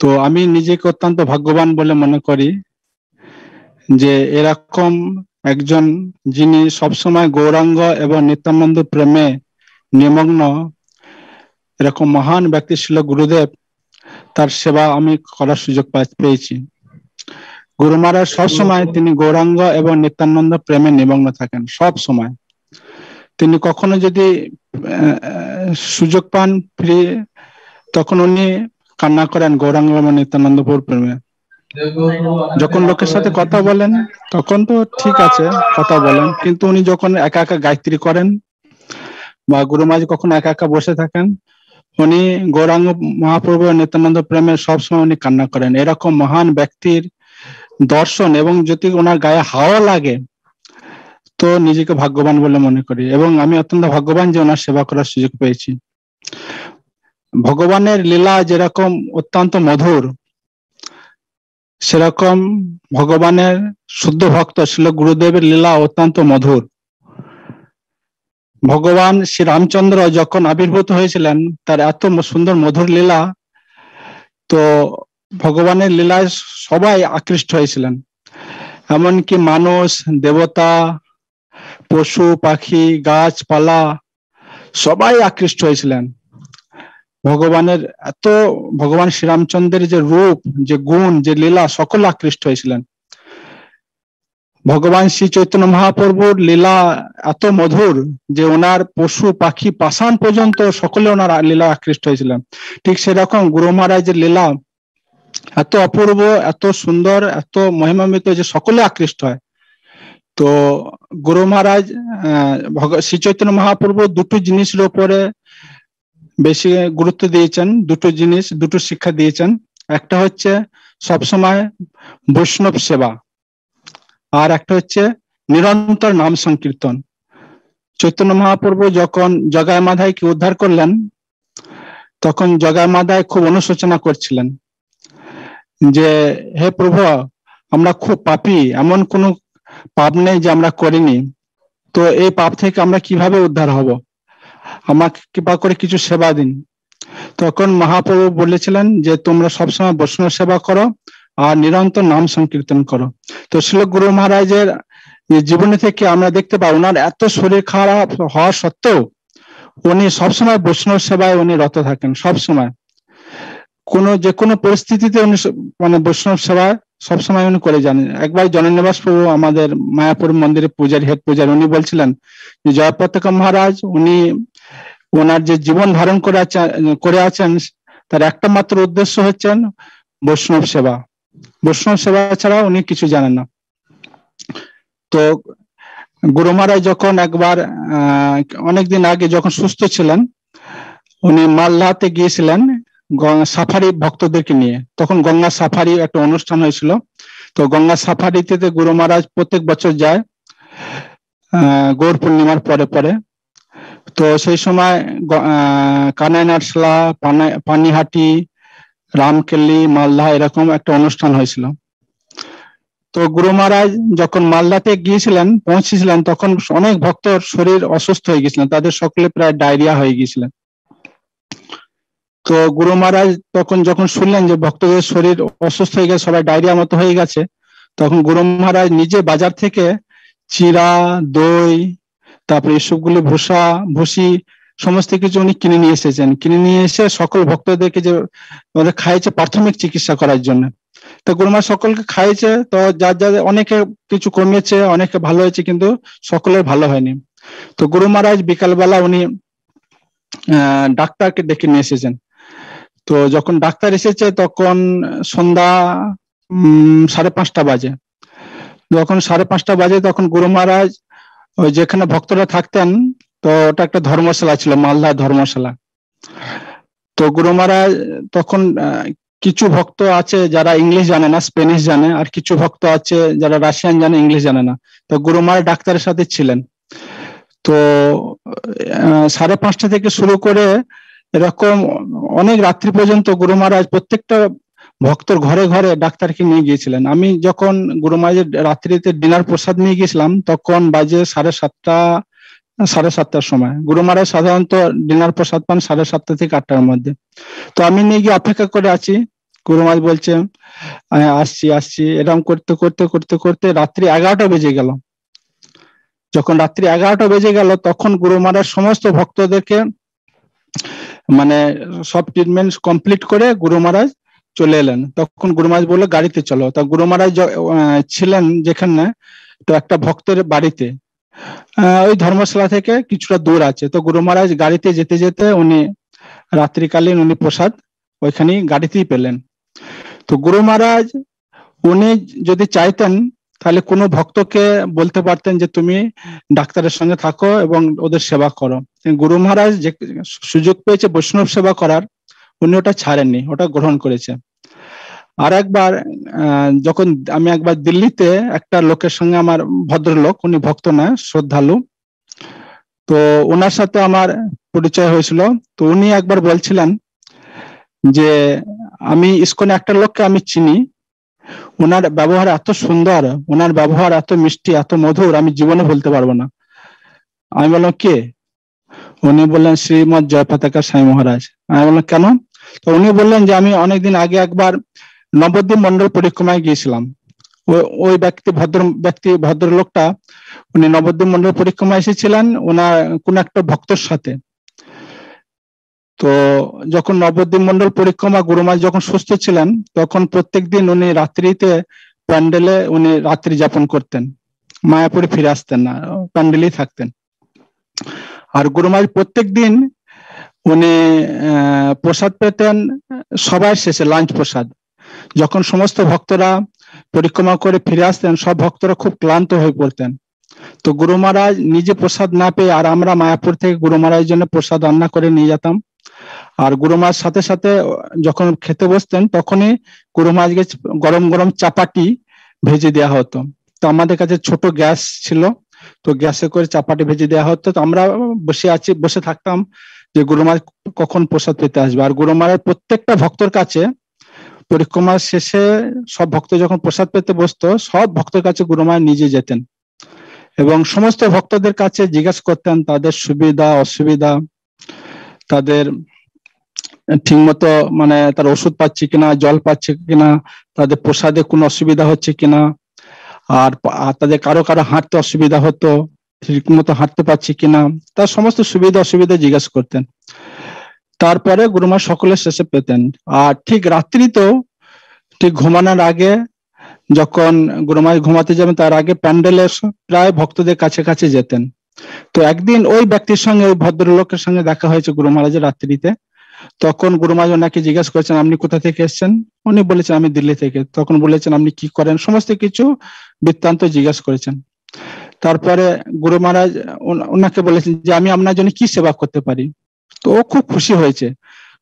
তো আমি নিজেকে অত্যন্ত ভাগ্যবান বলে মনে করি যে এরকম একজন যিনি সবসময় গৌরাঙ্গ এবং নিত্যানন্দ প্রেমে নিমগ্ন এরকম মহান ব্যক্তি ছিল গুরুদেব। তার সেবা আমি করার সুযোগ পেয়েছি। গুরু মহারাজ সবসময় তিনি গৌরাঙ্গ এবং নিত্যানন্দ প্রেমে নিমগ্ন থাকেন সব সময়। তিনি কখনো যদি সুযোগ পান ফ্রি, তখন উনি কান্না করেন গৌরাঙ্গ এবং নিত্যানন্দপুর প্রেমে। যখন লোকের সাথে কথা বলেন তখন তো ঠিক আছে কথা বলেন, কিন্তু উনি যখন একা একা গায়ত্রী করেন বা গুরু মহারাজ কখনো একা একা বসে থাকেন, উনি গৌরাঙ্গ মহাপ্রভু নিত্যানন্দ প্রেমের সবসময় উনি কান্না করেন। এরকম মহান ব্যক্তির দর্শন এবং যদি ওনার গায়ে হাওয়া লাগে তো নিজেকে ভাগ্যবান বলে মনে করি, এবং আমি অত্যন্ত ভাগ্যবান যে ওনার সেবা করার সুযোগ পেয়েছি। ভগবানের লীলা যেরকম অত্যন্ত মধুর, সেরকম ভগবানের শুদ্ধ ভক্ত ছিল গুরুদেবের লীলা অত্যন্ত মধুর। ভগবান শ্রী রামচন্দ্র যখন আবির্ভূত হয়েছিলেন, তার এত সুন্দর মধুর লীলা, তো ভগবানের লীলায় সবাই আকৃষ্ট হয়েছিলেন। এমনকি মানুষ, দেবতা, পশু পাখি, গাছপালা সবাই আকৃষ্ট হয়েছিলেন ভগবানের এত। ভগবান শ্রীরামচন্দ্রের যে রূপ, যে গুণ, যে লীলা, সকলে আকৃষ্ট হয়েছিলেন। ভগবান শ্রী চৈতন্য মহাপ্রভুর লীলা এত মধুর যে ওনার পশু পাখি পাষাণ পর্যন্ত সকলে ওনার লীলা আকৃষ্ট হয়েছিলেন। ঠিক সেরকম গুরু মহারাজের লীলা এত অপূর্ব, এত সুন্দর, এত মহিমান্বিত যে সকলে আকৃষ্ট হয়। তো গুরু মহারাজ শ্রী চৈতন্য মহাপ্রভু দুটো জিনিসের উপরে বেশি গুরুত্ব দিয়েছেন, দুটো জিনিস, দুটো শিক্ষা দিয়েছেন। একটা হচ্ছে সবসময় বৈষ্ণব সেবা, আর একটা হচ্ছে নিরন্তর নাম সংকীর্তন। চৈতন্য মহাপ্রভু যখন জগায় মাধাইকে উদ্ধার করলেন, তখন জগায় মাধাই খুব অনুশোচনা করছিলেন যে হে প্রভু, আমরা খুব পাপী, এমন কোনো পাপ নেই যে আমরা করিনি, তো এই পাপ থেকে আমরা কিভাবে উদ্ধার হব, আমাকে কৃপা করে কিছু সেবা দিন। তখন মহাপ্রভু বলেছিলেন যে তোমরা সবসময় বৈষ্ণব সেবা করো আর নিরন্তর নাম সংকীর্তন করো। তো শ্রীল গুরু মহারাজের জীবনে থেকে আমরা দেখতে পাই ওনার এত শরীর খারাপ হওয়া সত্ত্বেও উনি সবসময় বৈষ্ণব সেবায় উনি রত থাকেন। সবসময় যে কোনো পরিস্থিতিতে উনি মানে বৈষ্ণব সেবায় সবসময় উনি করে যান। একবার জননিবাস প্রভু, আমাদের মায়াপুর মন্দিরের পূজারী, হেড পূজারী, উনি বলছিলেন যে জয়প্রতাকা মহারাজ উনি ওনার যে জীবন ধারণ করে আছেন তার একটা মাত্র উদ্দেশ্য হচ্ছেন বৈষ্ণব সেবা। বৈষ্ণব সেবা ছাড়া উনি কিছু জানেন না। তো গুরু মহারাজ যখন একবার অনেকদিন আগে যখন সুস্থ ছিলেন, উনি মালদাতে গিয়েছিলেন সাফারি ভক্তদেরকে নিয়ে। তখন গঙ্গা সাফারি একটা অনুষ্ঠান হয়েছিল। তো গঙ্গা সাফারিতে গুরু মহারাজ প্রত্যেক বছর যায় গৌর পূর্ণিমার পরে পরে। তো সেই সময় কানাইনাটশালা, পানিহাটি, রামকেল্লি, মালদা এরকম একটা অনুষ্ঠান হয়েছিল। তো গুরু মহারাজ যখন মালদাতে গিয়েছিলেন, পৌঁছেছিলেন, তখন অনেক ভক্তর শরীর অসুস্থ হয়ে গিয়েছিলেন, তাদের সকলে প্রায় ডায়রিয়া হয়ে গিয়েছিলেন। তো গুরু মহারাজ তখন যখন শুনলেন যে ভক্তদের শরীর অসুস্থ হয়ে গেছে, সবাই ডায়রিয়া মতো হয়ে গেছে, তখন গুরু মহারাজ নিজে বাজার থেকে চিরা, দই, তারপরে এসবগুলো ভুসি সমস্ত কিছু উনি কিনে নিয়ে এসেছেন। কিনে নিয়ে এসে সকল ভক্তদেরকে যে ওদের খাইয়েছে প্রাথমিক চিকিৎসা করার জন্য। তো গুরু মহারাজ সকলকে খাইয়েছে। তো যার অনেকে কিছু কমেছে, অনেকে ভালো হয়েছে, কিন্তু সকলের ভালো হয়নি। তো গুরু মহারাজ বিকালবেলা উনি ডাক্তারকে ডেকে নিয়ে এসেছেন। তো যখন ডাক্তার এসেছে তখন সন্ধ্যা 5:30 বাজে। যখন 5:30 বাজে তখন গুরু মহারাজ ওই যেখানে ভক্তরা থাকতেন, তো ওটা একটা ধর্মশালা ছিল, মালদা ধর্মশালা। তো গুরু মহারাজ তখন কিছু ভক্ত আছে যারা ইংলিশ জানে না, স্পেনিশ জানে, আর কিছু ভক্ত আছে যারা রাশিয়ান জানে, ইংলিশ জানে না। তো গুরু মহারাজ ডাক্তারের সাথে ছিলেন। তো 5:30 থেকে শুরু করে এরকম অনেক রাত্রি পর্যন্ত গুরু মহারাজ প্রত্যেকটা ভক্তর ঘরে ঘরে ডাক্তারকে নিয়ে গিয়েছিলেন। আমি যখন গুরু মহারাজের রাত্রিতে ডিনার প্রসাদ নিয়ে গেছিলাম তখন বাজে 7:30 সময়। গুরু মহারাজ সাধারণত ডিনার প্রসাদ পান 7:30 থেকে 8টার মধ্যে। তো আমি নিয়ে গিয়ে অপেক্ষা করে আছি। গুরু মহারাজ বলছে আসছি আসছি, এরকম করতে করতে করতে করতে রাত্রি 11টা বেজে গেল। যখন রাত্রি 11টা বেজে গেল তখন গুরু মহারাজ সমস্ত ভক্তদেরকে মানে সব ট্রিটমেন্ট কমপ্লিট করে গুরু মহারাজ চলে এলেন। তখন গুরু মহারাজ বললো গাড়িতে চলো। তা গুরু মহারাজ ছিলেন যেখানে, তো একটা ভক্তের বাড়িতে, ওই ধর্মশালা থেকে কিছুটা দূর আছে। তো গুরু মহারাজ গাড়িতে যেতে যেতে উনি রাত্রিকালীন উনি প্রসাদ ওইখানেই গাড়িতেই পেলেন। তো গুরু মহারাজ উনি যদি চাইতেন তাহলে কোনো ভক্তকে বলতে পারতেন যে তুমি ডাক্তারের সঙ্গে থাকো এবং ওদের সেবা করো। গুরু মহারাজ যে সুযোগ পেয়েছে বৈষ্ণব সেবা করার, উনি ওটা ছাড়েননি, ওটা গ্রহণ করেছে। আর একবার যখন আমি একবার দিল্লিতে একটা লোকের সঙ্গে, আমার ভদ্রলোক, উনি ভক্ত না শ্রদ্ধালু, তো ওনার সাথে আমার পরিচয় হয়েছিল। তো উনি একবার বলছিলেন যে আমি ইসকনে একটা লোককে আমি চিনি, ওনার ব্যবহার এত সুন্দর, ওনার ব্যবহার এত মিষ্টি, এত মধুর, আমি জীবনে বলতে পারবো না। আমি বললাম কে? উনি বললেন শ্রীমৎ জয়পতাকা সাই মহারাজ। আমি বললাম কেন? তো উনি বললেন যে আমি অনেকদিন আগে একবার নবদ্বীপ মন্ডল পরিক্রমায় গিয়েছিলাম। ওই ভদ্রলোকটা উনি নবদ্বীপ মন্ডল পরিক্রমায় এসেছিলেন ওনার কোন একটা ভক্তর সাথে। তো যখন নবদ্বীপ মন্ডল পরিক্রমা গুরু মহারাজ যখন সুস্থ ছিলেন তখন প্রত্যেকদিন উনি রাত্রিতে প্যান্ডেলে উনি রাত্রি যাপন করতেন, মায়াপুরে ফিরে আসতেন না, প্যান্ডেলেই থাকতেন। আর গুরু মহারাজ প্রত্যেকদিন উনি প্রসাদ পেতেন সবার শেষে, লাঞ্চ প্রসাদ। যখন সমস্ত ভক্তরা পরিক্রমা করে ফিরে আসতেন সব ভক্তরা খুব ক্লান্ত হয়ে পড়তেন। তো গুরু মহারাজ নিজে প্রসাদ না পেয়ে আর আমরা মায়াপুর থেকে গুরু মহারাজের জন্য প্রসাদ রান্না করে নিয়ে যেতাম। আর গুরু মহারাজ সাথে সাথে যখন খেতে বসতেন তখনই গুরু মহারাজকে গরম গরম চাপাটি ভেজে দেওয়া হতো। তো আমাদের কাছে ছোট গ্যাস ছিল, তো গ্যাসে করে চাপাটি ভেজে দেওয়া হতো। তো আমরা বসে থাকতাম যে গুরু মহারাজ কখন প্রসাদ পেতে আসবে। আর গুরু মহারাজ প্রত্যেকটা ভক্তর কাছে পরিক্রমার শেষে সব ভক্ত যখন প্রসাদ পেতে বসতো সব ভক্তের কাছে গুরু মহারাজ নিজে যেতেন এবং সমস্ত ভক্তদের কাছে জিজ্ঞাসা করতেন তাদের সুবিধা অসুবিধা, তাদের ঠিক মতো মানে তার ওষুধ পাচ্ছে কিনা, জল পাচ্ছে কিনা, তাদের প্রসাদে কোনো অসুবিধা হচ্ছে কিনা, আর তাদের কারো কারো হাঁটতে অসুবিধা হতো, ঠিক মতো হাঁটতে পারছে কিনা, তার সমস্ত সুবিধা অসুবিধা জিজ্ঞাসা করতেন। তারপরে গুরু মহারাজ সকলের শেষে পেতেন। আর ঠিক রাত্রিতেও ঠিক ঘুমানোর আগে যখন গুরু মহারাজ ঘুমাতে যাবেন তার আগে প্যান্ডেলে প্রায় ভক্তদের কাছে কাছে যেতেন। তো একদিন ওই ব্যক্তির সঙ্গে, ওই ভদ্রলোকের সঙ্গে দেখা হয়েছে গুরু মহারাজের রাত্রিতে। তখন গুরু মহারাজ ওনাকে জিজ্ঞাসা করেছেন আপনি কোথা থেকে এসেছেন? উনি বলেছেন আমি দিল্লি থেকে। তখন বলেছেন আপনি কি করেন, সমস্ত কিছু বৃত্তান্ত জিজ্ঞাসা করেছেন। তারপরে গুরু মহারাজ ওনাকে বলেছেন যে আমি আপনার জন্য কি সেবা করতে পারি। তো ও খুব খুশি হয়েছে।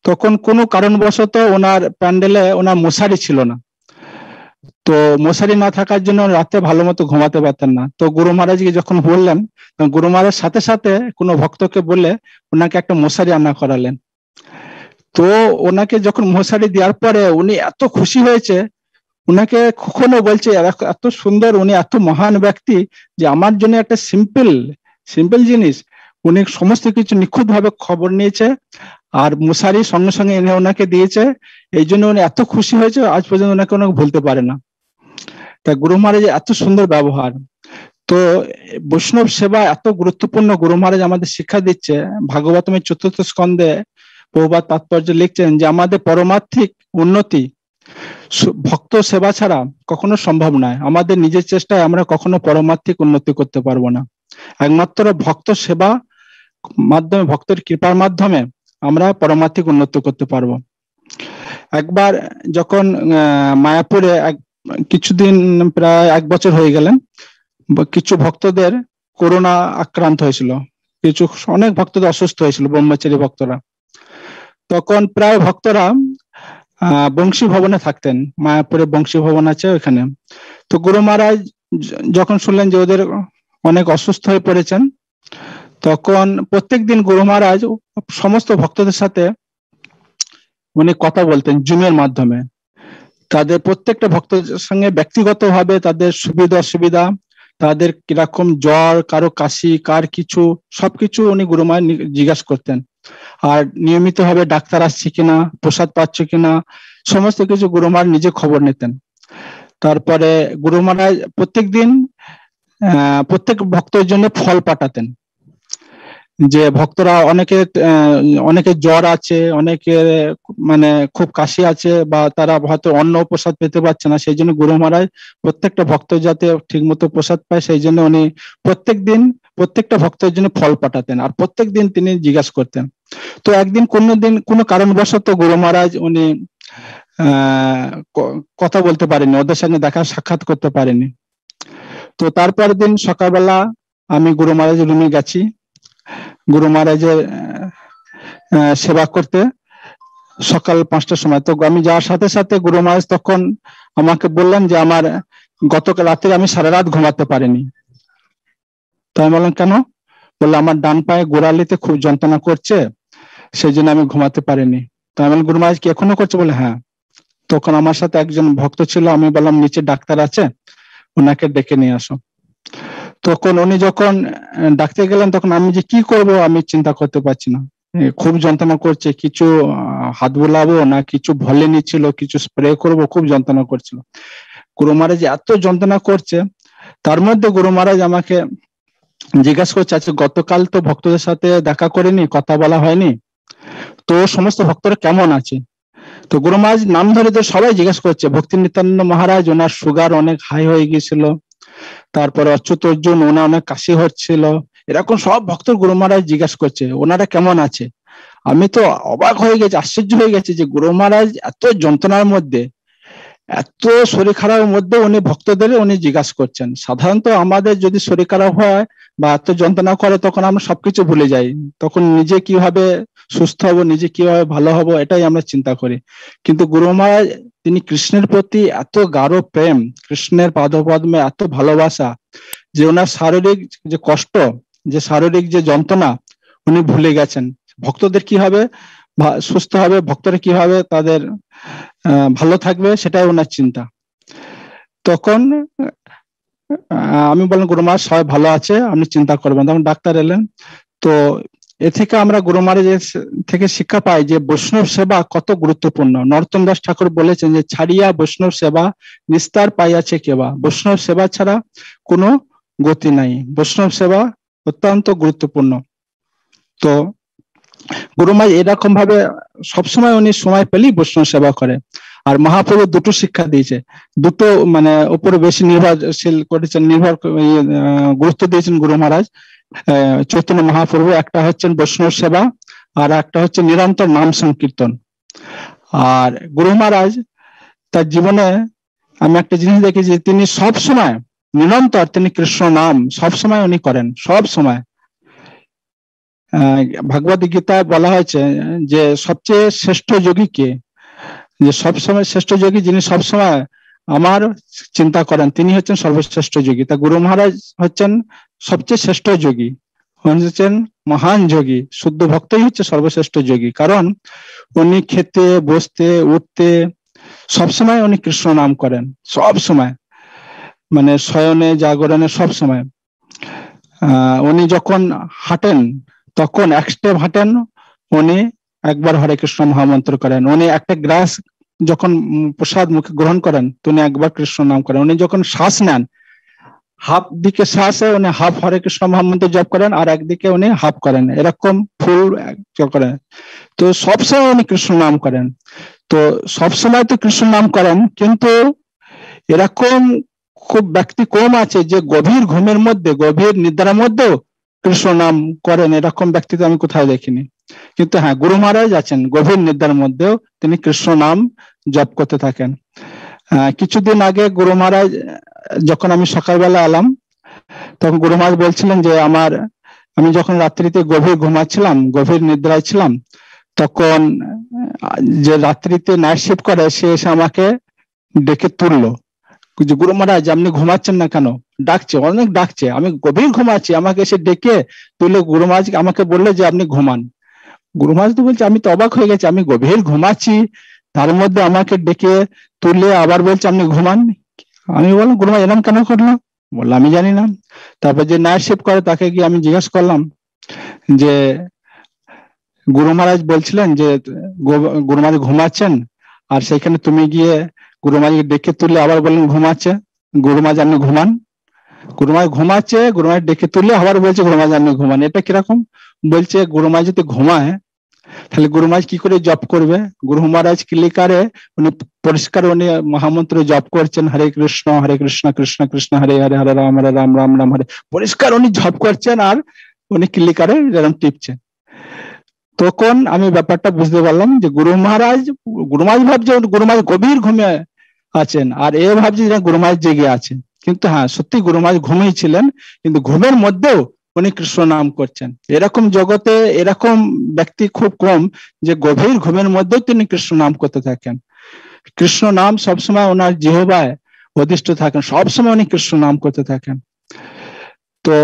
তখন কোনো কারণবশত ওনার প্যান্ডেলে ওনার মশারি ছিল না, তো মশারি না থাকার জন্য রাতে ভালো মতো ঘুমাতে পারতেন না। তো গুরু মহারাজকে যখন বললেন, গুরু মহারাজ সাথে সাথে কোনো ভক্তকে বলে ওনাকে একটা মশারি আনা করালেন। তো ওনাকে যখন মশারি দেওয়ার পরে উনি এত খুশি হয়েছে, উনাকে কখনো বলছে এত সুন্দর, উনি এত মহান ব্যক্তি যে আমার জন্য একটা সিম্পল সিম্পল জিনিস উনি সমস্ত কিছু নিখুঁত ভাবে খবর নিয়েছে আর মশারি সঙ্গে সঙ্গে এনে ওনাকে দিয়েছে। এই জন্য উনি এত খুশি হয়েছে, আজ পর্যন্ত ওনাকে ভুলতে পারে না। তা গুরু মহারাজের এত সুন্দর ব্যবহার। তো বৈষ্ণব সেবা এত গুরুত্বপূর্ণ, গুরু মহারাজ আমাদের শিক্ষা দিচ্ছে। ভাগবতমের 4th স্কন্ধে প্রভুপাদ তাৎপর্য লিখছেন যে আমাদের পরমার্থিক উন্নতি ভক্ত সেবা ছাড়া কখনো সম্ভব নয়। আমাদের নিজের চেষ্টায় আমরা কখনো পরমার্থিক উন্নতি করতে পারবো না। একমাত্র ভক্ত সেবা মাধ্যমে, ভক্তের কৃপার মাধ্যমে আমরা পরমার্থিক উন্নতি করতে পারবো। একবার যখন মায়াপুরে কিছুদিন, প্রায় 1 বছর হয়ে গেলেন, কিছু ভক্তদের করোনা আক্রান্ত হয়েছিল, অনেক ভক্তদের অসুস্থ হয়েছিল, ব্রহ্মচারী ভক্তরা। তখন প্রায় ভক্তরা বংশী ভবনে থাকতেন, মায়াপুরে বংশী ভবন আছে ওখানে। তো গুরু মহারাজ যখন শুনলেন যে ওদের অনেক অসুস্থ হয়ে পড়েছেন, তখন প্রত্যেকদিন গুরু মহারাজ সমস্ত ভক্তদের সাথে উনি কথা বলতেন জুমের মাধ্যমে। তাদের প্রত্যেকটা ভক্তের সঙ্গে ব্যক্তিগতভাবে তাদের সুবিধা অসুবিধা, তাদের কিরকম জ্বর, কারো কাশি, কার কিছু, সবকিছু উনি গুরু মহারাজ জিজ্ঞাসা করতেন। আর নিয়মিত ভাবে ডাক্তার আসছে কিনা, প্রসাদ পাচ্ছে কিনা, সমস্ত কিছু গুরু মহারাজ নিজে খবর নিতেন। তারপরে গুরু মহারাজ প্রত্যেকদিন প্রত্যেক ভক্তের জন্য ফল পাঠাতেন। যে ভক্তরা অনেকে জ্বর আছে, অনেকে মানে খুব কাশি আছে, বা তারা হয়তো অন্ন প্রসাদ পেতে পারছে না, সেই জন্য গুরু মহারাজ প্রত্যেকটা ভক্ত যাতে ঠিক মতো প্রসাদ পায় সেই জন্য উনি প্রত্যেকদিন প্রত্যেকটা ভক্তের জন্য ফল পাঠাতেন, আর প্রত্যেকদিন তিনি জিজ্ঞাসা করতেন। তো একদিন কোনো কারণবশত গুরু মহারাজ উনি কথা বলতে পারেনি, ওদের সঙ্গে দেখা সাক্ষাৎ করতে পারেনি। তো তারপরের দিন সকালবেলা আমি গুরু মহারাজের রুমে গেছি গুরু মহারাজের সেবা করতে সকাল 5টার সময়। তো আমি যাওয়ার সাথে সাথে গুরু মহারাজ তখন আমাকে বললেন যে আমার গতকাল রাতে আমি সারা রাত ঘুমাতে পারিনি। তো আমি বললাম কেন? বললো আমার ডান পায়ে গোড়ালিতে খুব যন্ত্রণা করছে, সেই জন্য আমি ঘুমাতে পারিনি। তো আমি বললাম গুরু মহারাজ কি এখনো করছে? বলে হ্যাঁ। তখন আমার সাথে একজন ভক্ত ছিল, আমি বললাম নিচে ডাক্তার আছে, ওনাকে ডেকে নিয়ে আসো। তখন উনি যখন ডাকতে গেলেন তখন আমি যে কি করব আমি চিন্তা করতে পারছি না, খুব যন্ত্রণা করছে, কিছু হাত বোলাবো না কিছু ভলে নিচ্ছিল, কিছু স্প্রে করব, খুব যন্ত্রণা করছিল। গুরু মহারাজ এত যন্ত্রণা করছে, তার মধ্যে গুরু মহারাজ আমাকে জিজ্ঞাসা করছে আচ্ছা গতকাল তো ভক্তদের সাথে দেখা করেনি, কথা বলা হয়নি, তো সমস্ত ভক্তরা কেমন আছে? তো গুরু মহারাজ নাম ধরে তো সবাই জিজ্ঞাসা করছে। ভক্তি নিত্যানন্দ মহারাজ, ওনার সুগার অনেক হাই হয়ে গিয়েছিল, তারপরে অচ্যুত অর্জুন ওনার অনেক কাশি হচ্ছিল, এরকম সব ভক্ত গুরু মহারাজ জিজ্ঞাসা করছে ওনারা কেমন আছে। আমি তো অবাক হয়ে গেছি, আশ্চর্য হয়ে গেছি যে গুরু মহারাজ এত যন্ত্রণার মধ্যে, এত শরীর খারাপের মধ্যে উনি ভক্তদের উনি জিজ্ঞাসা করছেন। সাধারণত আমাদের যদি শরীর খারাপ হয় বা এত যন্ত্রণা করে তখন আমরা সবকিছু ভুলে যাই, তখন নিজে কিভাবে সুস্থ হব, নিজে কিভাবে ভালো হব, এটাই আমরা চিন্তা করি। কিন্তু গুরু মহারাজ তিনি কৃষ্ণের প্রতি এত গাঢ় প্রেম, কৃষ্ণের পাদপদ্মে এত ভালোবাসা, যে ওনার শারীরিক যে কষ্ট, যে শারীরিক যে যন্ত্রণা উনি ভুলে গেছেন। ভক্তদের কি হবে, সুস্থ হবে, ভক্তরা কিভাবে তাদের ভালো থাকবে, সেটাই ওনার চিন্তা। তখন আমি বললাম গুরু মহারাজ সবাই ভালো আছে, আপনি চিন্তা করবেন। তখন ডাক্তার এলেন। তো এ থেকে আমরা গুরু মহারাজের থেকে শিক্ষা পাই যে বৈষ্ণব সেবা কত গুরুত্বপূর্ণ। নরোত্তম দাস ঠাকুর বলেছেন যে ছাড়িয়া বৈষ্ণব সেবা নিস্তার পাইয়াছে কেবা, বৈষ্ণব সেবা ছাড়া কোনো গতি নাই, বৈষ্ণব সেবা অত্যন্ত গুরুত্বপূর্ণ। তো গুরু মহারাজ এরকম ভাবে সবসময় উনি সময় পেলেই বৈষ্ণব সেবা করে। আর মহাপ্রভু দুটো শিক্ষা দিয়েছে, দুটো মানে উপরে বেশি নির্ভরশীল করেছেন, গুরুত্ব দিয়েছেন গুরু মহারাজ চৈতন্য মহাপ্রভু। একটা হচ্ছেন বৈষ্ণব সেবা, আর একটা হচ্ছে নিরন্তর নাম সংকীর্তন। আর গুরু মহারাজ তার জীবনে আমি একটা জিনিস দেখেছি, তিনি সব সময় নিরন্তর তিনি কৃষ্ণ নাম সবসময় উনি করেন, সব সময়। ভগবদ গীতায় বলা হয়েছে যে সবচেয়ে শ্রেষ্ঠ যোগী কে, যে সবসময় শ্রেষ্ঠ যোগী যিনি সবসময় আমার চিন্তা করেন, তিনি হচ্ছেন সর্বশ্রেষ্ঠ যোগী। তা গুরু মহারাজ হচ্ছেন সবচেয়ে শ্রেষ্ঠ যোগী, হচ্ছেন মহান যোগী। শুদ্ধ ভক্তই হচ্ছে সর্বশ্রেষ্ঠ যোগী, কারণ উনি খেতে বসতে উঠতে সবসময় উনি কৃষ্ণ নাম করেন, সব সময়, মানে শয়নে জাগরণে সব সময়। উনি যখন হাঁটেন তখন এক স্টেপ হাঁটেন উনি একবার হরে কৃষ্ণ মহামন্ত্র করেন, উনি একটা গ্রাস যখন প্রসাদ মুখে গ্রহণ করেন উনি একবার কৃষ্ণ নাম করেন, উনি যখন শ্বাস নেন হাফ দিকে শ্বাসে উনি হাফ হরে কৃষ্ণ মহামন্ত্র জপ করেন, আর একদিকে উনি হাফ করেন, এরকম ফুল করেন। তো সবসময় উনি কৃষ্ণ নাম করেন। তো সবসময় তো কৃষ্ণ নাম করেন, কিন্তু এরকম খুব ব্যক্তি কম আছে যে গভীর ঘুমের মধ্যে, গভীর নিদ্রার মধ্যেও কৃষ্ণ নাম করেন, এরকম ব্যক্তি তো আমি কোথাও দেখিনি। কিন্তু হ্যাঁ, গুরু মহারাজ আছেন গভীর নিদ্রার মধ্যেও তিনি কৃষ্ণ নাম জপ করতে থাকেন। কিছুদিন আগে গুরু মহারাজ যখন আমি সকালবেলা এলাম তখন গুরু মহারাজ বলছিলেন যে আমি যখন রাত্রিতে গভীর ঘুমাচ্ছিলাম, গভীর নিদ্রায় ছিলাম, তখন যে রাত্রিতে নাইট শিফট করে সে এসে আমাকে ডেকে তুললো যে গুরু মহারাজ আপনি ঘুমাচ্ছেন না কেন, ডাকছে, অনেক ডাকছে, আমি গভীর ঘুমাচ্ছি, আমাকে এসে ডেকে তুলে গুরু মহারাজ আমাকে বললো যে আপনি ঘুমান। গুরু মহারাজ তো বলছে, আমি তো অবাক হয়ে গেছি, আমি গভীর ঘুমাচ্ছি, তার মধ্যে আমাকে ডেকে তুলে আবার বলছে আপনি ঘুমান। আমি বললাম গুরু মহারাজ এরকম কেন করলো? বললাম আমি জানি না। তারপর যে নাইট শিফট করে তাকে গিয়ে আমি জিজ্ঞাসা করলাম যে গুরু মহারাজ বলছিলেন যে গুরু মহারাজ ঘুমাচ্ছেন, আর সেখানে তুমি গিয়ে গুরুমাকে ডেকে তুলে আবার বললেন ঘুমাচ্ছে, গুরুমা জানি ঘুমান, গুরুমা ঘুমাচ্ছে, গুরুমা ডেকে তুলে আবার বলছে গুরুমা জানি ঘুমান। এটা কিরকম? বলছে গুরুমা যদি ঘুমায় তাহলে গুরু মহারাজ কি করে জপ করবে? গুরু মহারাজ ক্লিকারে উনি পরিষ্কার উনি মহামন্ত্র জপ করছেন, হরে কৃষ্ণ কৃষ্ণ কৃষ্ণ হরে হরে, হরে রাম রাম রাম হরে, পরিষ্কার উনি জপ করছেন আর উনি ক্লিকারে এরকম টিপছেন। তখন আমি ব্যাপারটা বুঝতে পারলাম যে গুরু মহারাজ ভাবছে গুরু মহারাজ গভীর ঘুমিয়ে আছেন, আর এ ভাবছে যে গুরু মহারাজ জেগে আছেন। কিন্তু হ্যাঁ, সত্যি গুরু মহারাজ ঘুমিয়েছিলেন, কিন্তু ঘুমের মধ্যেও উনি কৃষ্ণ নাম করছেন। এরকম জগতে এরকম ব্যক্তি খুব কম যে গভীর ঘুমের মধ্যেও তিনি কৃষ্ণ নাম করতে থাকেন। কৃষ্ণ নাম সবসময় ওনার জিহ্বায় অধিষ্ঠ থাকেন, সবসময় উনি কৃষ্ণ নাম করতে থাকেন। তো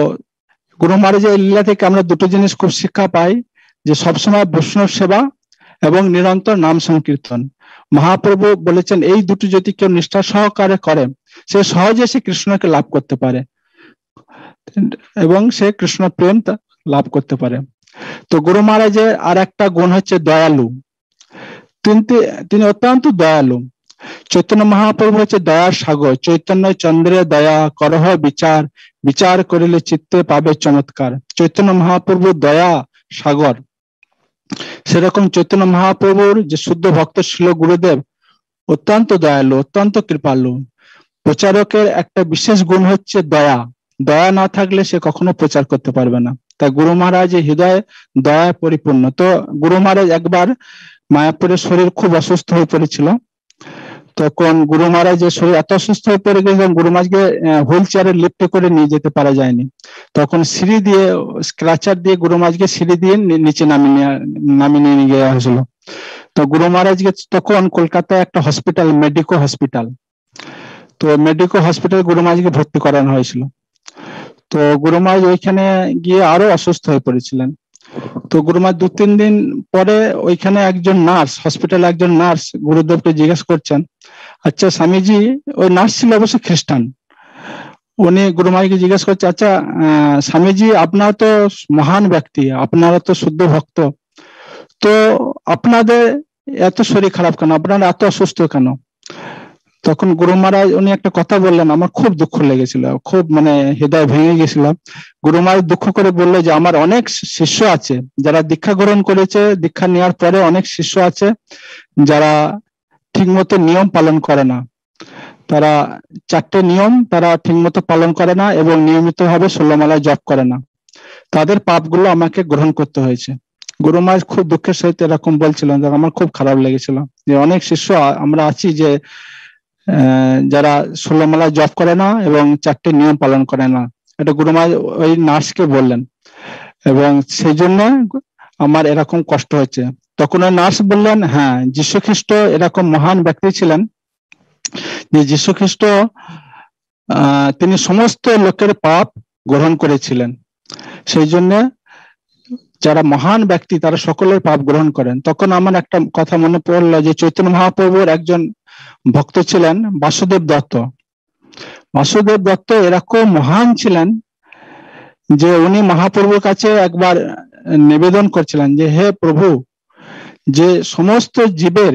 গুরু মহারাজের লীলা থেকে আমরা দুটো জিনিস খুব শিক্ষা পাই, যে সবসময় বৈষ্ণব সেবা এবং নিরন্তর নাম সংকীর্তন। মহাপ্রভু বলেছেন এই দুটো যদি কেউ নিষ্ঠা সহকারে করে সে সহজে সে কৃষ্ণকে লাভ করতে পারে এবং সে কৃষ্ণ প্রেম লাভ করতে পারে। তো গুরু মহারাজের আর একটা গুণ হচ্ছে দয়ালু। তিনি অত্যন্ত দয়ালু। চৈতন্য মহাপ্রভু হচ্ছে দয়ার সাগর, চৈতন্য চন্দ্রে দয়া করহ বিচার, বিচার করিলে চিত্তে পাবে চমৎকার। চৈতন্য মহাপ্রভু দয়া সাগর। সেরকম চৈতন্য মহাপ্রভুর যে শুদ্ধ ভক্ত ছিল গুরুদেব অত্যন্ত দয়ালু, অত্যন্ত কৃপালু। প্রচারকের একটা বিশেষ গুণ হচ্ছে দয়া। দয়া না থাকলে সে কখনো প্রচার করতে পারবে না। তাই গুরু মহারাজের হৃদয়ে দয়া পরিপূর্ণ। তো গুরু মহারাজ একবার মায়াপুরের শরীর খুব অসুস্থ হয়ে পড়েছিল। তখন গুরু মহারাজের শরীর এত অসুস্থ হয়ে পড়ে গেছে গুরু মহারাজকে হুইল চেয়ারে লিফটে করে নিয়ে যেতে পারা যায়নি। তখন সিঁড়ি দিয়ে স্ক্রাচার দিয়ে গুরু মহারাজকে সিঁড়ি দিয়ে নিচে নামিয়ে নিয়ে যাওয়া হয়েছিল। তো গুরু মহারাজকে তখন কলকাতায় একটা হসপিটাল, মেডিকো হসপিটাল, তো মেডিকো হসপিটাল গুরু মহারাজকে ভর্তি করানো হয়েছিল। তো গুরু মহারাজ ওইখানে গিয়ে আরো অসুস্থ হয়ে পড়েছিলেন। তো গুরু মহারাজ 2-3 দিন পরে ওইখানে একজন নার্স, হসপিটালে একজন নার্স গুরুদেবকে জিজ্ঞেস করছেন, আচ্ছা স্বামীজি, ওই নার্স ছিল অবশ্য খ্রিস্টান, উনি গুরু মহারাজকে জিজ্ঞেস করছে, আচ্ছা স্বামীজি আপনারা তো মহান ব্যক্তি, আপনারা তো শুদ্ধ ভক্ত, তো আপনাদের এত শরীর খারাপ কেন, আপনারা এত অসুস্থ কেন? তখন গুরু মহারাজ উনি একটা কথা বললেন, আমার খুব দুঃখ লেগেছিল, খুব মানে হৃদয় ভেঙে গেছিল। গুরু মহারাজ দুঃখ করে বললো যে আমার অনেক শিষ্য আছে যারা দীক্ষা গ্রহণ করেছে, দীক্ষা নেওয়ার পরে অনেক শিষ্য আছে যারা ঠিকমতো নিয়ম পালন করে না। তারা 4টে নিয়ম তারা ঠিকমতো পালন করে না এবং নিয়মিতভাবে 16 মালা জপ করে না। তাদের পাপগুলো আমাকে গ্রহণ করতে হয়েছে। গুরু মহারাজ খুব দুঃখের সহিত এরকম বলছিলেন, আমার খুব খারাপ লেগেছিল যে অনেক শিষ্য আমরা আছি যে যারা 16 মালা জপ করে না এবং 4টে নিয়ম পালন করে না। এটা গুরু মহারাজ ওই নার্সকে বললেন এবং সেই জন্য আমার এরকম কষ্ট হচ্ছে। তখন ওই নার্স বললেন, হ্যাঁ যীশু খ্রিস্ট এরকম মহান ব্যক্তি ছিলেন যে যীশু খ্রিস্ট তিনি সমস্ত লোকের পাপ গ্রহণ করেছিলেন, সেই জন্য যারা মহান ব্যক্তি তারা সকলের পাপ গ্রহণ করেন। তখন আমার একটা কথা মনে পড়লো যে চৈতন্য মহাপ্রভুর একজন ভক্ত ছিলেন বাসুদেব দত্ত। বাসুদেব দত্ত এরকম মহান ছিলেন যে উনি মহাপ্রভুর কাছে একবার নিবেদন করছিলেন যে হে প্রভু, যে সমস্ত জীবের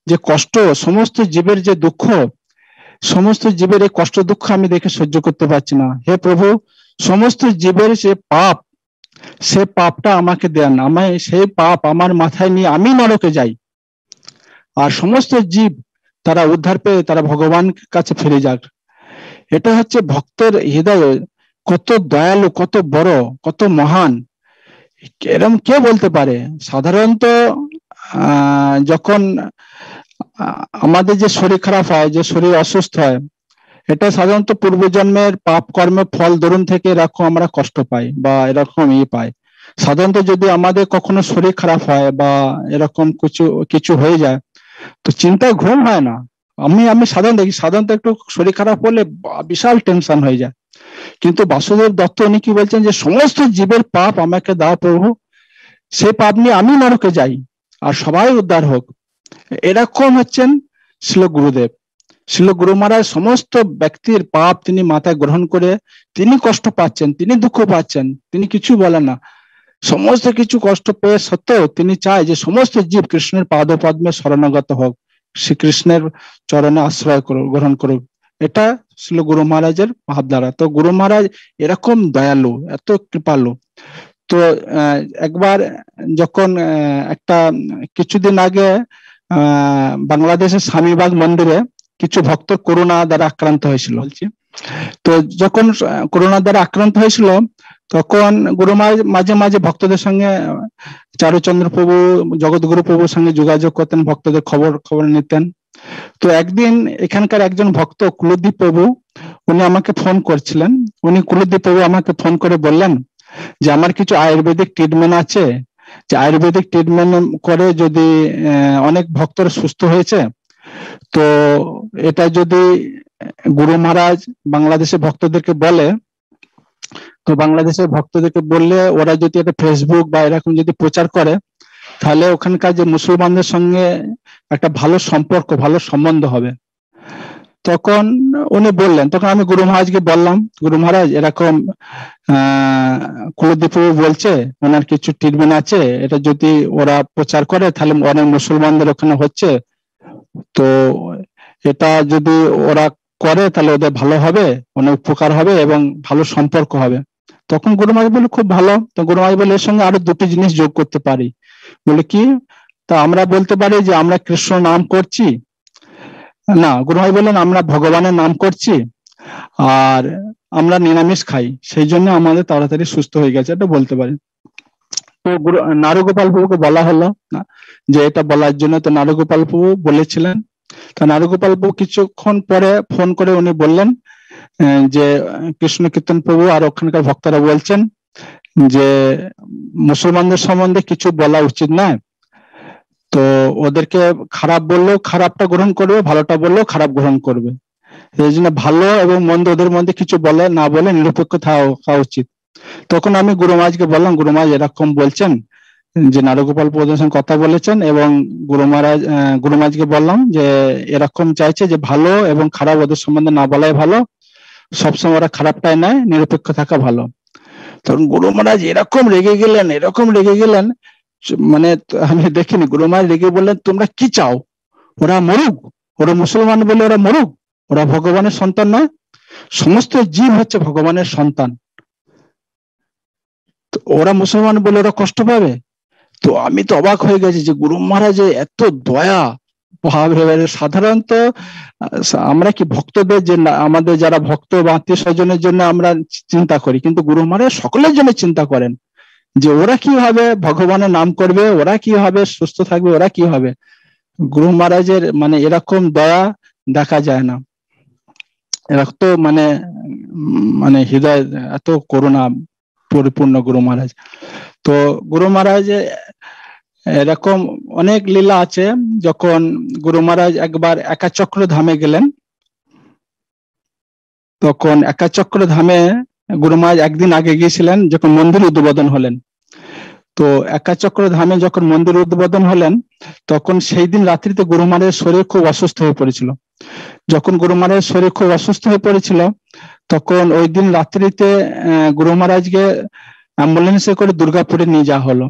যে কষ্ট, সমস্ত জীবের যে দুঃখ, সমস্ত জীবের এই কষ্ট দুঃখ আমি দেখে সহ্য করতে পারছি না। হে প্রভু, সমস্ত জীবের যে পাপ, সে পাপটা আমাকে দেন, আমায় সেই পাপ আমার মাথায় নিয়ে আমি নরকে যাই, আর সমস্ত জীব তারা উদ্ধার পেয়ে তারা ভগবান কাছে ফিরে যাক। এটা হচ্ছে ভক্তের হৃদয় কত দয়ালু, কত বড়, কত মহান, এরকম কে বলতে পারে? সাধারণত যখন আমাদের যে শরীর খারাপ হয়, যে শরীর অসুস্থ হয়, এটা সাধারণত পূর্বজন্মের পাপ কর্মের ফল দরুন থেকে এরকম আমরা কষ্ট পাই বা এরকম পাই। সাধারণত যদি আমাদের কখনো শরীর খারাপ হয় বা এরকম কিছু হয়ে যায় তো চিন্তায় ঘুম হয় না। আমি সাধারণত একটু শরীর খারাপ হলে বিশাল টেনশন হয়ে যায়। কিন্তু বাসুদেব দত্ত উনি কি বলছেন যে সমস্ত জীবের পাপ আমাকে দাও প্রভু, সেই পাপ নিয়ে আমি নরকে যাই আর সবাই উদ্ধার হোক। এরকম হচ্ছেন শিল গুরুদেব। শিল গুরু মহারাজ সমস্ত ব্যক্তির পাপ তিনি মাথায় গ্রহণ করে তিনি কষ্ট পাচ্ছেন, তিনি দুঃখ পাচ্ছেন, তিনি কিছু বলেন না। সমস্ত কিছু কষ্ট পেয়ে সত্ত্বেও তিনি চায় যে সমস্ত জীব কৃষ্ণের পাদপদ্মে শরণাগত হোক, শ্রীকৃষ্ণের চরণে আশ্রয় গ্রহণ করুক। এটা ছিল গুরু মহারাজের ভাবধারা। তো গুরু মহারাজ এরকম দয়ালু, এত কৃপালু। তো একবার যখন একটা কিছুদিন আগে বাংলাদেশের স্বামীবাগ মন্দিরে কিছু ভক্ত করোনা দ্বারা আক্রান্ত হয়েছিল বলছি। তো যখন করোনা দ্বারা আক্রান্ত হয়েছিল তখন গুরু মহারাজ মাঝে মাঝে ভক্তদের সঙ্গে, চারুচন্দ্র প্রভু, জগৎগুরু প্রভুর সঙ্গে যোগাযোগ করতেন, ভক্তদের খবর নিতেন। তো একদিন এখানকার একজন ভক্ত কুলদীপ প্রভু, উনি আমাকে ফোন করছিলেন। কুলদীপ প্রভু আমাকে ফোন করে বললেন যে আমার কিছু আয়ুর্বেদিক ট্রিটমেন্ট আছে, যে আয়ুর্বেদিক ট্রিটমেন্ট করে যদি অনেক ভক্তরা সুস্থ হয়েছে, তো এটা যদি গুরু মহারাজ বাংলাদেশের ভক্তদেরকে বলে, তো বাংলাদেশের ভক্তদেরকে বললে ওরা যদি এটা ফেসবুক বা এরকম যদি প্রচার করে, তাহলে ওখানকার যে মুসলমানদের সঙ্গে একটা ভালো সম্পর্ক, ভালো সম্বন্ধ হবে। তখন উনি বললেন, তখন আমি গুরু মহারাজকে বললাম, গুরু মহারাজ এরকম কুলদীপ প্রভু বলছে ওনার কিছু ট্রিটমেন্ট আছে, এটা যদি ওরা প্রচার করে তাহলে অনেক মুসলমানদের ওখানে হচ্ছে, তো এটা যদি ওরা করে তাহলে ওদের ভালো হবে, অনেক উপকার হবে এবং ভালো সম্পর্ক হবে। তখন গুরু মহারাজ বলল খুব ভালো। তো গুরু মহারাজ বলে এর সঙ্গে আরো দুটি জিনিস যোগ করতে পারি। বলে কি? তা আমরা বলতে পারি যে আমরা কৃষ্ণ নাম করছি, না, গুরু মহারাজ বললেন আমরা ভগবানের নাম করছি আর আমরা নিরামিষ খাই, সেই জন্য আমাদের তাড়াতাড়ি সুস্থ হয়ে গেছে, এটা বলতে পারি। তো নারুগোপাল প্রভুকে বলা হলো যে এটা বলার জন্য, তো নারুগোপাল প্রভু বলেছিলেন। তো নারুগোপাল প্রভু কিছুক্ষণ পরে ফোন করে উনি বললেন যে কৃষ্ণ কীর্তন প্রভু আর ওখানকার ভক্তরা বলছেন যে মুসলমানদের সম্বন্ধে কিছু বলা উচিত নয়, তো ওদেরকে খারাপ বললেও খারাপটা গ্রহণ করবে, ভালোটা বললেও খারাপ গ্রহণ করবে, এই জন্য ভালো এবং মন্দ ওদের মধ্যে কিছু বলে না বলে নিরপেক্ষ থাকা উচিত। তখন আমি গুরু মহারাজকে বললাম, গুরু মহারাজ এরকম বলছেন, যে নারগোপাল প্রভুদের সঙ্গে কথা বলেছেন, এবং গুরু মহারাজকে বললাম যে এরকম চাইছে যে ভালো এবং খারাপ ওদের সম্বন্ধে না বলাই ভালো, সবসময় ওরা খারাপটাই নয়, নিরপেক্ষ থাকা ভালো। তখন গুরু মহারাজ এরকম রেগে গেলেন, মানে আমি দেখিনি। গুরু মহারাজ রেগে বললেন তোমরা কি চাও, ওরা মরুক, ওরা মুসলমান বলে ওরা মরুক, ওরা ভগবানের সন্তান নয়, সমস্ত জীব হচ্ছে ভগবানের সন্তান, ওরা মুসলমান বলে ওরা কষ্ট পাবে। তো আমি তো অবাক হয়ে গেছি যে গুরু মহারাজের এত দয়া ভাব। সাধারণত আমরা কি ভক্তদের যে আমাদের যারা ভক্ত বা আত্মীয় স্বজনের জন্য আমরা চিন্তা করি, কিন্তু গুরু মহারাজ সকলের জন্য চিন্তা করেন যে ওরা কি হবে ভগবানের নাম করবে, ওরা কি হবে সুস্থ থাকবে, ওরা কি হবে। গুরু মহারাজের মানে এরকম দয়া দেখা যায় না, এরকম তো মানে হৃদয় এত করুণা পরিপূর্ণ গুরু মহারাজ। তো গুরু মহারাজ এরকম অনেক লীলা আছে। যখন গুরু মহারাজ একবার একাচক্র ধামে গেলেন, তখন একাচক্র ধামে গুরু মহারাজ একদিন আগে গিয়েছিলেন যখন মন্দির উদ্বোধন হলেন। তো একাচক্র ধামে যখন মন্দির উদ্বোধন হলেন, তখন সেই দিন রাত্রিতে গুরু মহারাজের শরীর খুব অসুস্থ হয়ে পড়েছিল। যখন গুরু মহারাজের শরীর খুব অসুস্থ হয়ে পড়েছিল, তখন ওই দিন রাত্রিতে গুরু মহারাজকে অ্যাম্বুলেন্সে করে দুর্গাপুরে নিয়ে যাওয়া হলো।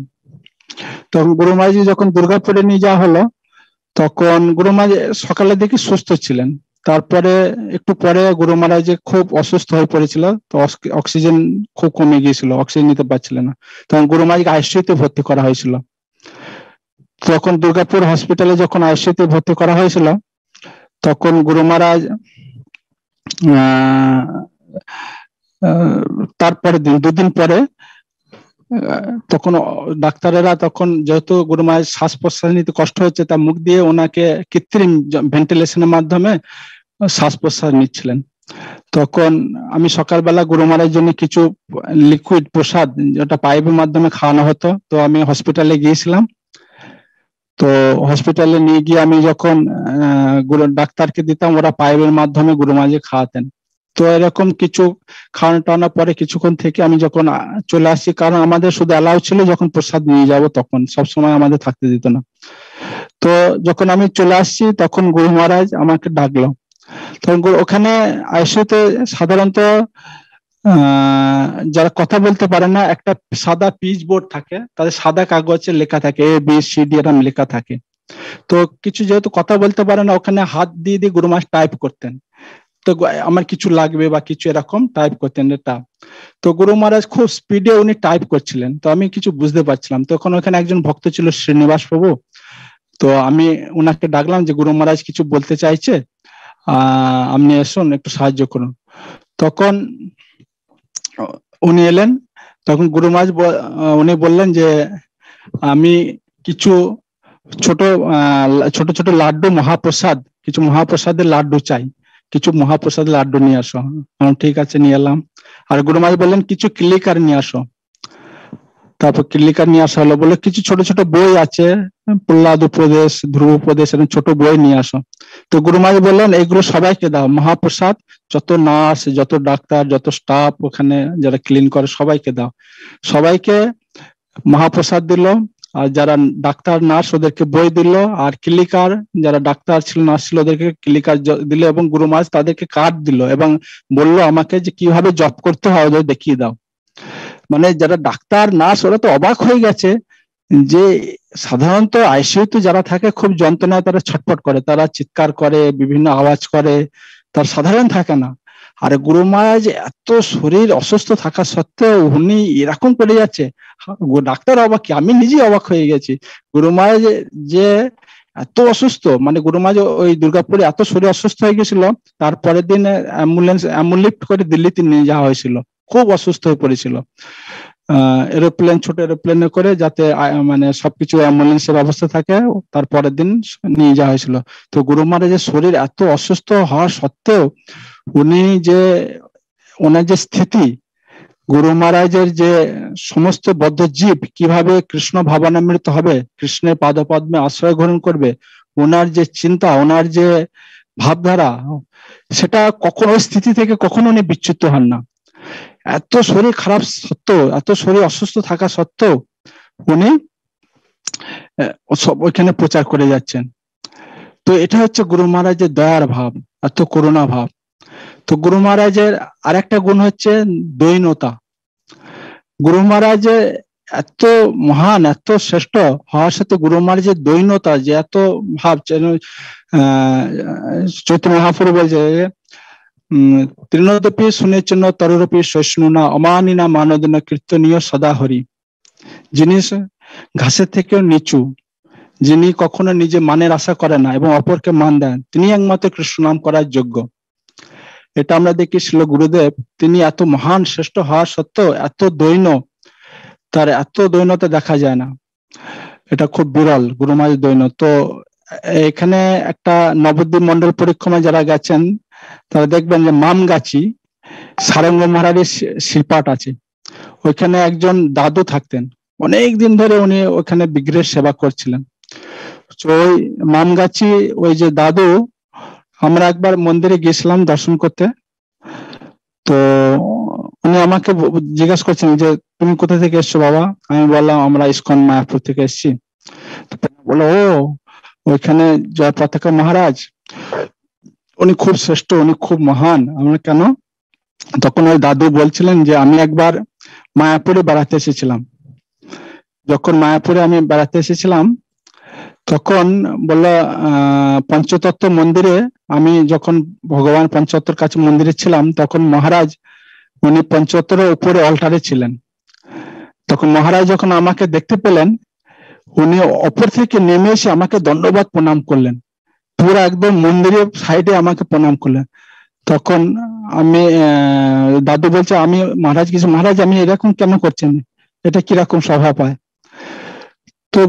তখন গুরু মহারাজ যখন দুর্গাপুরে নিয়ে যাওয়া হলো, তখন গুরু মহারাজ সকালে দেখি সুস্থ ছিলেন, তারপরে একটু পরে গুরু মহারাজ খুব অসুস্থ হয়ে পড়েছিল, তো অক্সিজেন খুব কমে গিয়েছিল, অক্সিজেন নিতে পারছিলেন না। তখন গুরু মহারাজকে আইসিইউতে ভর্তি করা হয়েছিল। তখন দুর্গাপুর হসপিটালে যখন আইসিইউতে ভর্তি করা হয়েছিল, তখন গুরু মহারাজ তারপরে দুদিন পরে, তখন ডাক্তারেরা তখন যেহেতু গুরু মহারাজ শ্বাস প্রশ্বাস নিতে কষ্ট হচ্ছে, তার মুখ দিয়ে ওনাকে কৃত্রিম ভেন্টিলেশনের মাধ্যমে শ্বাস প্রশ্বাস নিচ্ছিলেন। তখন আমি সকালবেলা গুরু মহারাজের জন্য কিছু লিকুইড প্রসাদ যেটা পাইপের মাধ্যমে খাওয়ানো হতো, তো আমি হসপিটালে গিয়েছিলাম। তো হসপিটালে নিয়ে গিয়ে আমি যখন ডাক্তারকে দিতাম, ওরা পাইপের মাধ্যমে গুরু মহারাজকে খাওয়াতেন। তো এরকম কিছু খাওয়ানো টাওয়ানোর পরে কিছুক্ষণ থেকে আমি যখন চলে আসছি, কারণ আমাদের শুধু অ্যালাউ ছিল যখন প্রসাদ নিয়ে যাব, তখন সবসময় আমাদের থাকতে দিত না। তো যখন আমি চলে আসছি তখন গুরু মহারাজ আমাকে ডাকলো। তখন ওখানে আইসিইউতে সাধারণত যারা কথা বলতে পারে না, একটা সাদা পিচ বোর্ড থাকে, তাদের সাদা কাগজে লেখা থাকে ABCD এরকম লেখা থাকে। তো কিছু যেহেতু কথা বলতে পারে না, ওখানে হাত দিয়ে দিয়ে গুরু মহারাজ টাইপ করতেন। তো আমার কিছু লাগবে বা কিছু এরকম টাইপ করতেন এটা। তো গুরু মহারাজ খুব স্পিডে উনি টাইপ করছিলেন, তো আমি কিছু বুঝতে পারছিলাম। তখন ওখানে একজন ভক্ত ছিল শ্রীনিবাস প্রভু, তো আমি ওনাকে ডাকলাম যে গুরু মহারাজ কিছু বলতে চাইছে, আপনি এসুন একটু সাহায্য করুন। তখন উনি এলেন, তখন গুরু মহারাজ উনি বললেন যে আমি কিছু ছোট ছোট ছোট লাড্ডু মহাপ্রসাদ, কিছু মহাপ্রসাদের লাড্ডু চাই, কিছু মহাপ্রসাদের লাড্ডু নিয়ে আসো। ঠিক আছে, নিয়ে এলাম। আর গুরু মহারাজ বললেন কিছু ক্লিকার নিয়ে আসো। তারপর ক্লিকার নিয়ে আসা হলো, বলে কিছু ছোট ছোট বই আছে, প্রহ্লাদ উপদেশ, ধ্রুব উপদেশ, এরকম ছোট বই নিয়ে আসো। তো গুরু মহারাজ বললেন এগুলো সবাইকে দাও, মহাপ্রসাদ যত নার্স, যত ডাক্তার, যত স্টাফ ওখানে যারা ক্লিন করে সবাইকে দাও। সবাইকে মহাপ্রসাদ দিল, আর যারা ডাক্তার নার্স ওদেরকে বই দিল, আর ক্লিকার যারা ডাক্তার ছিল নার্স ছিল ওদেরকে ক্লিকার দিল, এবং গুরু মহারাজ তাদেরকে কার্ড দিল এবং বললো আমাকে যে কিভাবে জব করতে হয় ওদের দেখিয়ে দাও। মানে যারা ডাক্তার নার্স ওরা তো অবাক হয়ে গেছে যে সাধারণত আইসিইউতে যারা থাকে খুব যন্ত্রণায় তারা ছটফট করে, তারা চিৎকার করে, বিভিন্ন আওয়াজ করে, তার সাধারণ থাকে না। আর গুরু মহারাজ এত শরীর অসুস্থ থাকা সত্ত্বেও উনি এরকম করে যাচ্ছে, ডাক্তার অবাক, আমি নিজেই অবাক হয়ে গেছি। গুরু মহারাজ যে এত অসুস্থ, মানে গুরু মহারাজ ওই দুর্গাপুরে এত শরীর অসুস্থ হয়ে গেছিল, তারপরের দিন অ্যাম্বুলেন্স করে দিল্লিতে নিয়ে যাওয়া হয়েছিল, খুব অসুস্থ হয়ে পড়েছিল। এরোপ্লেন, ছোট এরোপ্লেনে করে, যাতে মানে সবকিছু অ্যাম্বুলেন্সের ব্যবস্থা থাকে, তারপরের দিন নিয়ে যাওয়া হয়েছিল। তো গুরু মহারাজের শরীর এত অসুস্থ হওয়া সত্ত্বেও উনি যে ওনার যে স্থিতি, গুরু মহারাজের যে সমস্ত বদ্ধ জীব কিভাবে কৃষ্ণ ভাবনামৃত হবে, কৃষ্ণের পাদপদ্মে আশ্রয় গ্রহণ করবে, ওনার যে চিন্তা, ওনার যে ভাবধারা, সেটা কখনো স্থিতি থেকে কখনো উনি বিচ্যুত হন না। এত শরীর খারাপ সত্ত্বেও, এত শরীর অসুস্থ থাকা সত্ত্বেও উনি সব ওইখানে প্রচার করে যাচ্ছেন। তো এটা হচ্ছে গুরু মহারাজের দয়ার ভাব, এত করুণা ভাব। তো গুরু মহারাজের আরেকটা গুণ হচ্ছে দৈনতা। গুরু মহারাজের এত মহান, এত শ্রেষ্ঠ হওয়ার সাথে গুরু মহারাজের দৈনতা যে এত ভাব, চৈতন্য মহাপ্রভু বলছে তৃণদপি শুনেছেন তরুরপি সহিষ্ণু না অমানি না মানদনা কীর্তনীয় সদা হরি। যিনি ঘাসের থেকেও নিচু, যিনি কখনো নিজে মানের আশা করে না এবং অপরকে মান দেন, তিনি একমাত্র কৃষ্ণ নাম করার যোগ্য। এটা আমরা দেখি শিল গুরুদেব, তিনি এত মহান শ্রেষ্ঠ হওয়া সত্ত্বেও এত দৈন্য, তার এত দৈন্যতা দেখা যায় না, এটা খুব বিরল গুরু মহারাজের দৈন্য। তো এখানে একটা নবদ্বীপ মন্ডল পরিক্রমায় যারা গেছেন তারা দেখবেন যে মামগাছি সারঙ্গ মহারাজের শিল্পাট আছে, ওইখানে একজন দাদু থাকতেন, অনেক দিন ধরে উনি ওখানে বিগ্রহের সেবা করছিলেন। তো ওই মামগাছি ওই যে দাদু, আমরা একবার মন্দিরে গেছিলাম দর্শন করতে, তো উনি আমাকে জিজ্ঞাসা করছেন যে তুমি কোথা থেকে এসছো বাবা? আমি বললাম আমরা ইস্কন মায়াপুর থেকে এসেছি। বলো ও ওইখানে জয় পতাকা মহারাজ উনি খুব শ্রেষ্ঠ, উনি খুব মহান। আমরা কেন? তখন ওই দাদু বলছিলেন যে আমি একবার মায়াপুরে বেড়াতে এসেছিলাম, যখন মায়াপুরে আমি বেড়াতে এসেছিলাম তখন বললো পঞ্চতত্ত্ব মন্দিরে, আমি যখন ভগবান পঞ্চতত্ত্বর কাছে মন্দিরে ছিলাম তখন মহারাজ উনি পঞ্চতত্ত্বের উপরে অল্টারে ছিলেন। তখন মহারাজ যখন আমাকে দেখতে পেলেন উনি অপর থেকে নেমে এসে আমাকে দণ্ডবাদ প্রণাম করলেন, পুরো একদম মন্দিরের সাইডে আমাকে প্রণাম করলেন। তখন আমি দাদু বলছে আমি মহারাজ কিছু, মহারাজ আমি এরকম কেন করছেন, এটা কিরকম স্বভাব হয়? তো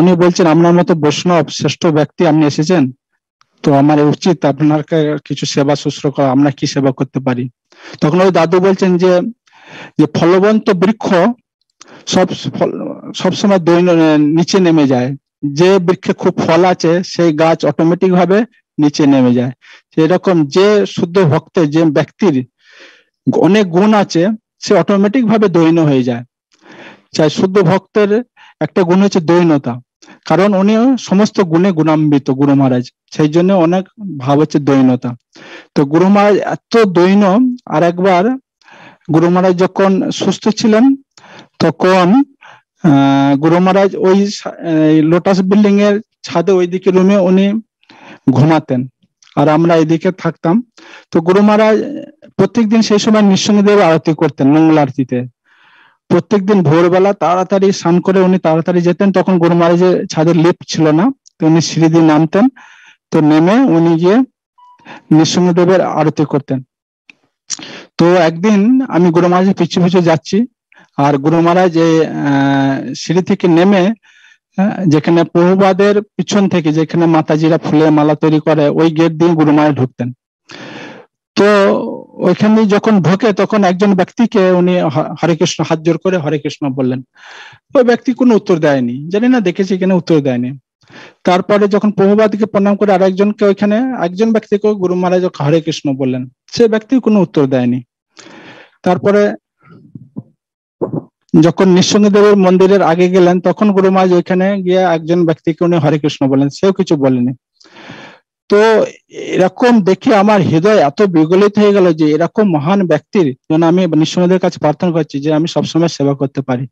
উনি বলছেন আপনার মতো বৈষ্ণব শ্রেষ্ঠ ব্যক্তি আপনি এসেছেন, তো আমার উচিত আপনাকে কিছু সেবা শুশ্রূষা করা, আমরা কি সেবা করতে পারি? তখন ওই দাদু বলছেন যে ফলবন্ত বৃক্ষ সবসময় নিচে নেমে যায়, যে বৃক্ষে খুব ফল আছে সেই গাছ অটোমেটিক ভাবে নিচে নেমে যায়। সেরকম যে শুদ্ধ ভক্তের, যে ব্যক্তির অনেক গুণ আছে সে অটোমেটিক ভাবে দৈন্য হয়ে যায়। চাই শুদ্ধ ভক্তের একটা গুণ হচ্ছে দৈন্যতা, কারণ উনি সমস্ত গুণে গুণান্বিত গুরু মহারাজ, সেই জন্য অনেক ভাব হচ্ছে দৈন্যতা। তো গুরু মহারাজ এত দৈন্য। আর একবার গুরু মহারাজ যখন সুস্থ ছিলেন তখন গুরু মহারাজ ওই লোটাস বিল্ডিং এর ছাদে ওইদিকে রুমে উনি ঘুমাতেন, আর আমরা এদিকে থাকতাম। তো গুরু মহারাজ প্রত্যেকদিন সেই সময় নৃসিংহদেব আরতি করতেন, মঙ্গল আরতিতে। প্রত্যেকদিন ভোরবেলা তাড়াতাড়ি স্নান করে উনি তাড়াতাড়ি যেতেন, তখন গুরু মহারাজের ছাদের লিফট ছিল না, তো উনি সিঁড়ি দিয়ে নামতেন, তো নেমে উনি গিয়ে নৃসিংহদেবের আরতি করতেন। তো একদিন আমি গুরু মহারাজের পিছু পিছু যাচ্ছি, আর গুরু মহারাজ এই সিঁড়ি থেকে নেমে যেখানে প্রভুপাদের পিছন থেকে যেখানে মাতাজিরা ফুলের মালা তৈরি করে ওই গেট দিয়ে গুরু মহারাজ ঢুকতেন। তো ওইখানে যখন ঢোকে তখন একজন ব্যক্তিকে উনি হরে কৃষ্ণ হাত জোর করে হরে কৃষ্ণ বললেন। ওই ব্যক্তি কোনো উত্তর দেয়নি, জানি না দেখেছি এখানে উত্তর দেয়নি। তারপরে যখন প্রভুপাদকে প্রণাম করে আরেকজনকে, ওইখানে একজন ব্যক্তিকে গুরু মহারাজ হরে কৃষ্ণ বললেন, সে ব্যক্তি কোনো উত্তর দেয়নি। তারপরে যখন নৃসিংহদেবের মন্দিরের আগে গেলেন তখন গুরু মহারাজ ওইখানে গিয়ে একজন ব্যক্তিকে উনি হরে কৃষ্ণ বললেন, সেও কিছু বলেনি। তো এরকম দেখে আমার হৃদয় এত বিগলিত হয়ে গেল যে এরকম মহান ব্যক্তির জন্য আমি নৃসিংহদেবের কাছে প্রার্থনা করছি যে আমি সবসময় সেবা করতে পারি।